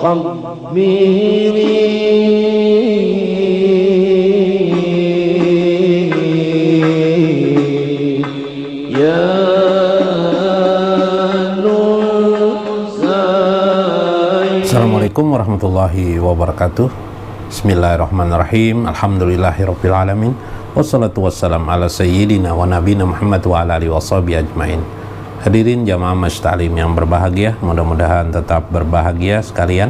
Assalamualaikum warahmatullahi wabarakatuh. Bismillahirrahmanirrahim. Alhamdulillahirabbil alamin. Wassalatu wassalam ala sayyidina wa nabiyina Muhammad wa ala alihi washabihi ajmain. Hadirin jamaah Masjid Ta'lim yang berbahagia, mudah-mudahan tetap berbahagia sekalian.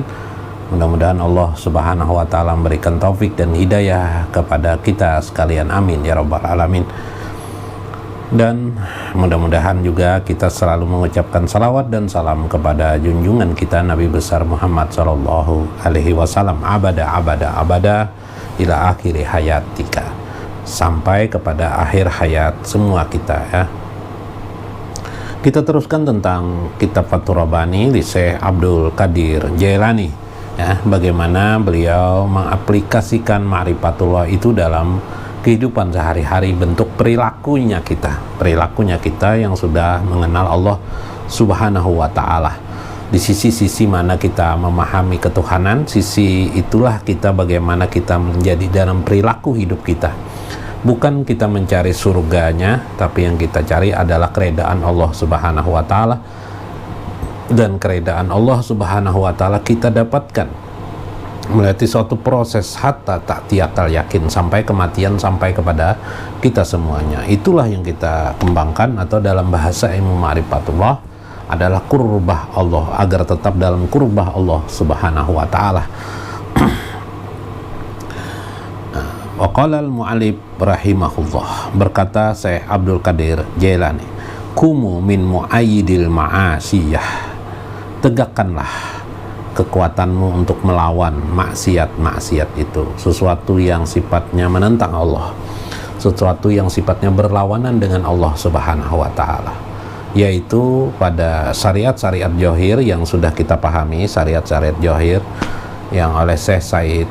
Mudah-mudahan Allah Subhanahu wa taala memberikan taufik dan hidayah kepada kita sekalian. Amin ya rabbal alamin. Dan mudah-mudahan juga kita selalu mengucapkan salawat dan salam kepada junjungan kita Nabi besar Muhammad sallallahu alaihi wasallam, abada ila akhiri hayatika, sampai kepada akhir hayat semua kita ya. Kita teruskan tentang kitab Fathur Rabbani di Syekh Abdul Qadir Jailani ya, bagaimana beliau mengaplikasikan ma'rifatullah itu dalam kehidupan sehari-hari, bentuk perilakunya kita yang sudah mengenal Allah Subhanahu wa ta'ala. Di sisi-sisi mana kita memahami ketuhanan, sisi itulah kita bagaimana kita menjadi dalam perilaku hidup kita. Bukan kita mencari surganya, tapi yang kita cari adalah keredaan Allah Subhanahu wa ta'ala. Dan keredaan Allah Subhanahu wa ta'ala kita dapatkan melalui suatu proses hatta tak tiakal yakin, sampai kematian, sampai kepada kita semuanya. Itulah yang kita kembangkan, atau dalam bahasa ilmu ma'rifatullah adalah kurbah Allah, agar tetap dalam kurbah Allah Subhanahu wa ta'ala. Wa qala al-mu'allif rahimahullah, berkata Syekh Abdul Qadir Jailani, kumu min mu'ayyidil ma'asiyah, tegakkanlah kekuatanmu untuk melawan maksiat itu, sesuatu yang sifatnya menentang Allah, sesuatu yang sifatnya berlawanan dengan Allah Subhanahu wa ta'ala, yaitu pada syariat-syariat johir yang sudah kita pahami, syariat-syariat johir yang oleh Syekh Said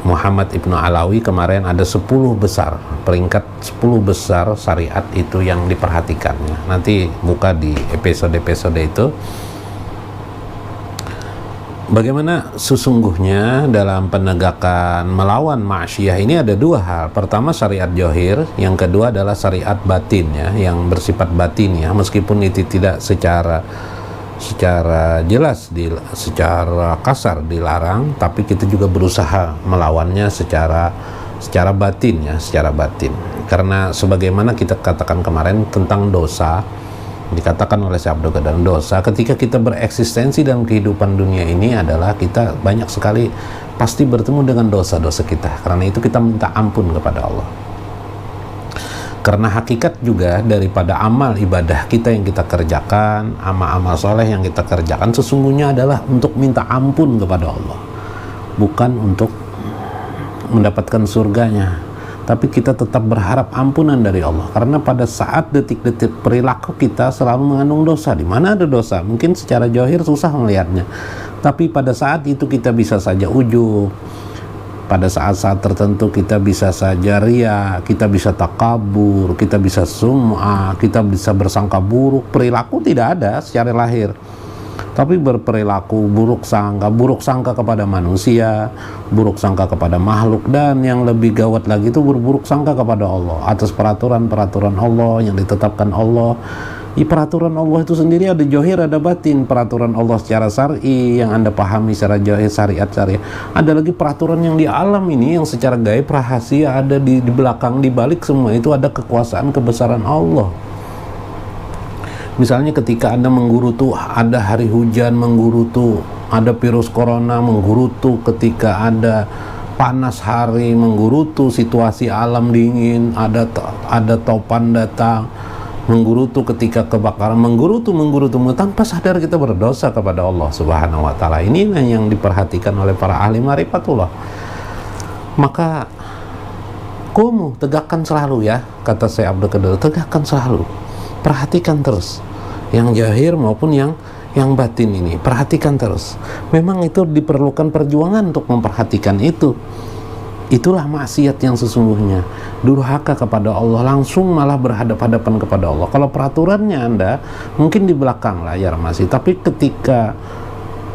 Muhammad Ibnu Alawi kemarin ada 10 besar, peringkat 10 besar syariat itu yang diperhatikannya. Nanti buka di episode-episode itu. Bagaimana sesungguhnya dalam penegakan melawan maksiyah ini ada dua hal. Pertama syariat johir, yang kedua adalah syariat batin ya, yang bersifat batin ya, meskipun itu tidak secara jelas, secara kasar dilarang, tapi kita juga berusaha melawannya secara batin ya, secara batin. Karena sebagaimana kita katakan kemarin tentang dosa, dikatakan oleh Syekh Abdul Qadir, dosa ketika kita bereksistensi dalam kehidupan dunia ini adalah kita banyak sekali pasti bertemu dengan dosa-dosa kita. Karena itu kita minta ampun kepada Allah. Karena hakikat juga daripada amal ibadah kita yang kita kerjakan, amal-amal soleh yang kita kerjakan, sesungguhnya adalah untuk minta ampun kepada Allah, bukan untuk mendapatkan surganya. Tapi kita tetap berharap ampunan dari Allah, karena pada saat detik-detik perilaku kita selalu mengandung dosa. Di mana ada dosa, mungkin secara johir susah melihatnya, tapi pada saat itu kita bisa saja ujub. Pada saat-saat tertentu kita bisa saja ria, kita bisa takabur, kita bisa sum'ah, kita bisa bersangka buruk. Perilaku tidak ada secara lahir, tapi berperilaku buruk sangka kepada manusia, buruk sangka kepada makhluk, dan yang lebih gawat lagi itu berburuk sangka kepada Allah atas peraturan-peraturan Allah yang ditetapkan Allah. Peraturan Allah itu sendiri ada johir, ada batin. Peraturan Allah secara syar'i yang Anda pahami secara johir, syariat. Ada lagi peraturan yang di alam ini yang secara gaib, rahasia, ada di belakang, di balik semua itu ada kekuasaan kebesaran Allah. Misalnya ketika Anda menggerutu, ada hari hujan menggerutu, ada virus corona menggerutu, ketika ada panas hari menggerutu, situasi alam dingin, ada topan datang menggerutu, ketika kebakaran menggerutu, tanpa sadar kita berdosa kepada Allah Subhanahu wa ta'ala. Ini yang diperhatikan oleh para ahli ma'rifatullah. Maka kumu, tegakkan selalu ya, kata Syekh Abdul Qadir, tegakkan selalu, perhatikan terus yang zahir maupun yang batin ini, perhatikan terus. Memang itu diperlukan perjuangan untuk memperhatikan itu. Itulah maksiat yang sesungguhnya, durhaka kepada Allah, langsung malah berhadapan-hadapan kepada Allah. Kalau peraturannya Anda mungkin di belakang layar masih, tapi ketika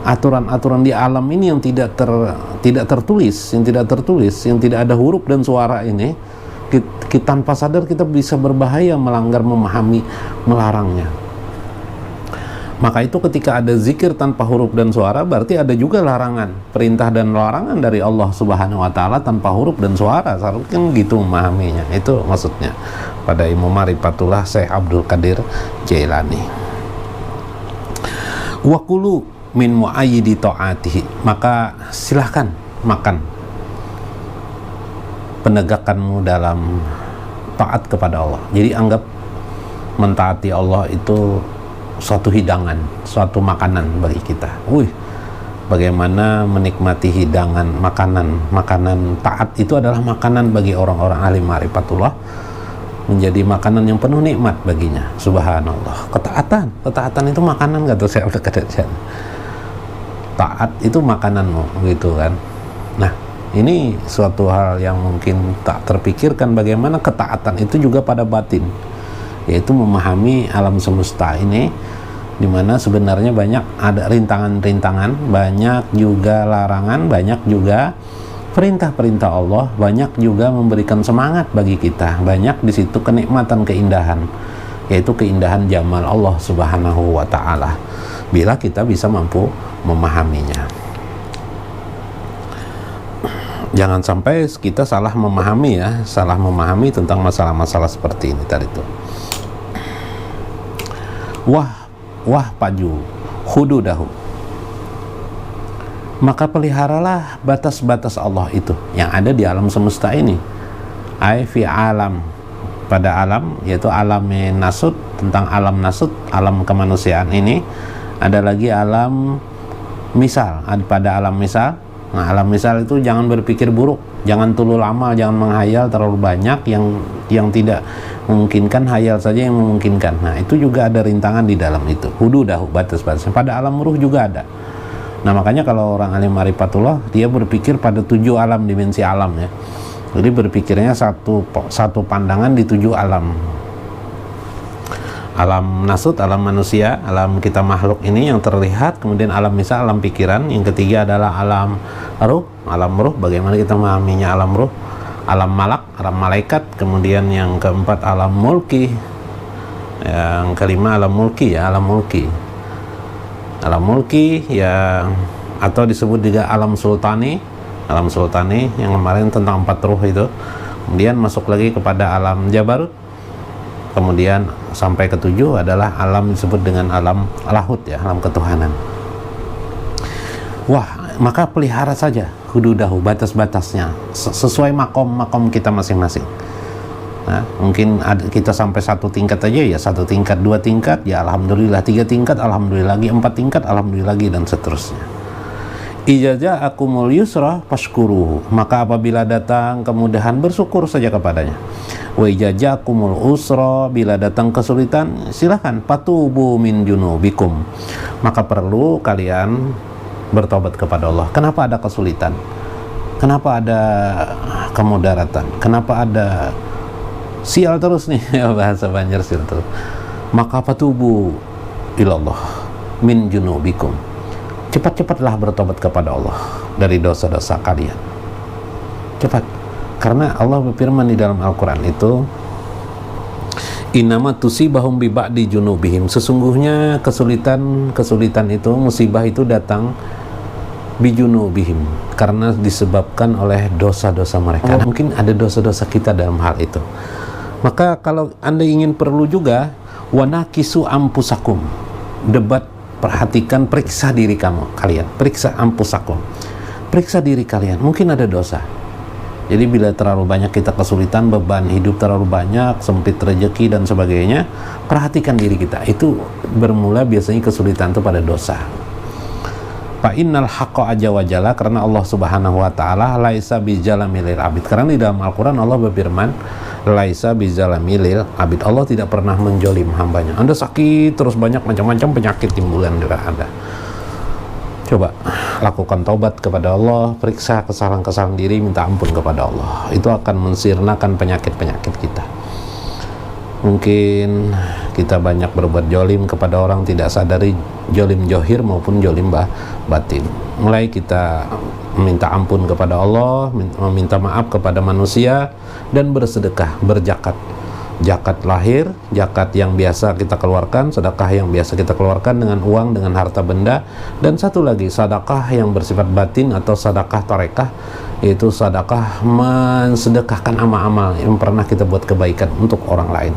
aturan-aturan di alam ini yang tidak tertulis, yang tidak ada huruf dan suara ini, kita tanpa sadar kita bisa berbahaya melanggar, memahami, melarangnya. Maka itu ketika ada zikir tanpa huruf dan suara, berarti ada juga larangan, perintah dan larangan dari Allah Subhanahu wa taala tanpa huruf dan suara. Seharusnya gitu memahaminya. Itu maksudnya pada Imam Marifatullah Syekh Abdul Qadir Jailani. Wa kulu min muayyidi ta'atihi, maka silahkan makan penegakanmu dalam taat kepada Allah. Jadi anggap mentaati Allah itu suatu hidangan, suatu makanan bagi kita. Bagaimana menikmati hidangan makanan taat itu adalah makanan bagi orang-orang ahli ma'rifatullah, menjadi makanan yang penuh nikmat baginya. Subhanallah. Ketaatan itu makanan, kata saya udah katakan. Taat itu makananmu, gitu kan. Nah, ini suatu hal yang mungkin tak terpikirkan, bagaimana ketaatan itu juga pada batin, yaitu memahami alam semesta ini, dimana sebenarnya banyak ada rintangan-rintangan, banyak juga larangan, banyak juga perintah-perintah Allah, banyak juga memberikan semangat bagi kita, banyak di situ kenikmatan, keindahan, yaitu keindahan jamal Allah Subhanahu wa taala, bila kita bisa mampu memahaminya. Jangan sampai kita salah memahami tentang masalah-masalah seperti ini tadi itu. Wah paju hududahu, maka peliharalah batas-batas Allah itu yang ada di alam semesta ini. Ai fi alam, pada alam, yaitu alam nasut, tentang alam nasut, alam kemanusiaan ini. Ada lagi alam misal, pada alam misal. Nah, alam misal itu jangan berpikir buruk, jangan tulul amal, jangan menghayal terlalu banyak yang tidak memungkinkan, hayal saja yang memungkinkan. Nah, itu juga ada rintangan di dalam itu. Hududahu, batas-batasnya. Pada alam ruh juga ada. Nah, makanya kalau orang alim ma'rifatullah, dia berpikir pada 7 alam, dimensi alam ya. Jadi berpikirnya satu pandangan di 7 alam. Alam nasut, alam manusia, alam kita makhluk ini yang terlihat, kemudian alam misal, alam pikiran, yang ketiga adalah alam ruh, bagaimana kita memahaminya alam ruh, alam malak, alam malaikat, kemudian yang keempat alam mulki, yang kelima alam mulki ya, alam mulki ya, atau disebut juga alam sultani yang kemarin tentang 4 ruh itu. Kemudian masuk lagi kepada alam jabarut, kemudian sampai ke-7 adalah alam disebut dengan alam lahut ya, alam ketuhanan. Maka pelihara saja hududahu, batas-batasnya sesuai makom kita masing-masing. Nah, mungkin kita sampai 1 tingkat aja ya, 1 tingkat, 2 tingkat ya alhamdulillah, 3 tingkat alhamdulillah lagi, 4 tingkat alhamdulillah lagi, dan seterusnya. Ijazah akumul yusra fashkuruhu, maka apabila datang kemudahan bersyukur saja kepadanya. Wa ijazah akumul usra, bila datang kesulitan silahkan patubu min junubikum, maka perlu kalian bertobat kepada Allah. Kenapa ada kesulitan? Kenapa ada kemudaratan? Kenapa ada sial terus nih bahasa Banjar, sial terus? Maka patubu ilallah min junubikum, cepat-cepatlah bertobat kepada Allah dari dosa-dosa kalian. Cepat. Karena Allah berfirman di dalam Al-Quran itu, innama tusibahum bi ba'di junubihim, sesungguhnya kesulitan itu, musibah itu datang bi junubihim, karena disebabkan oleh dosa-dosa mereka. Mungkin ada dosa-dosa kita dalam hal itu. Maka kalau Anda ingin perlu juga wanakisu ampusakum, debat, perhatikan, periksa diri kalian, periksa ampusakum, periksa diri kalian, mungkin ada dosa. Jadi bila terlalu banyak kita kesulitan, beban hidup terlalu banyak, sempit rezeki dan sebagainya, perhatikan diri kita. Itu bermula biasanya kesulitan itu pada dosa. Fa innal haqqa aja wajalla, karena Allah Subhanahu wa taala laisa bizalamil abid. Karena di dalam Al-Qur'an Allah berfirman, laisa bizalamil abid. Allah tidak pernah menjolim hambanya. Anda sakit terus banyak macam-macam penyakit timbulan dari Anda. Coba lakukan taubat kepada Allah, periksa kesalahan-kesalahan diri, minta ampun kepada Allah. Itu akan mensirnakan penyakit-penyakit kita. Mungkin kita banyak berbuat jolim kepada orang, tidak sadari jolim johir maupun jolim batin. Mulai kita meminta ampun kepada Allah, meminta maaf kepada manusia, dan bersedekah, berzakat. Zakat lahir, zakat yang biasa kita keluarkan, sedekah yang biasa kita keluarkan dengan uang, dengan harta benda, dan satu lagi sedekah yang bersifat batin atau sedekah tarekah, yaitu sedekah mensedekahkan amal-amal yang pernah kita buat kebaikan untuk orang lain.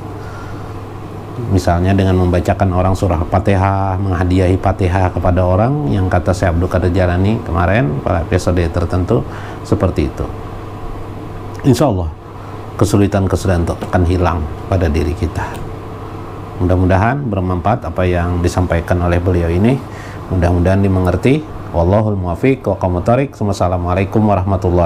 Misalnya dengan membacakan orang surah Fatihah, menghadiahi Fatihah kepada orang, yang kata Syekh Abdul Qadir Jailani kemarin pada episode tertentu, seperti itu. Insya Allah kesulitan-kesulitan akan hilang pada diri kita. Mudah-mudahan bermanfaat apa yang disampaikan oleh beliau ini. Mudah-mudahan dimengerti. Wallahul muwaffiq wa aqwamut thoriq. Wassalamualaikum warahmatullahi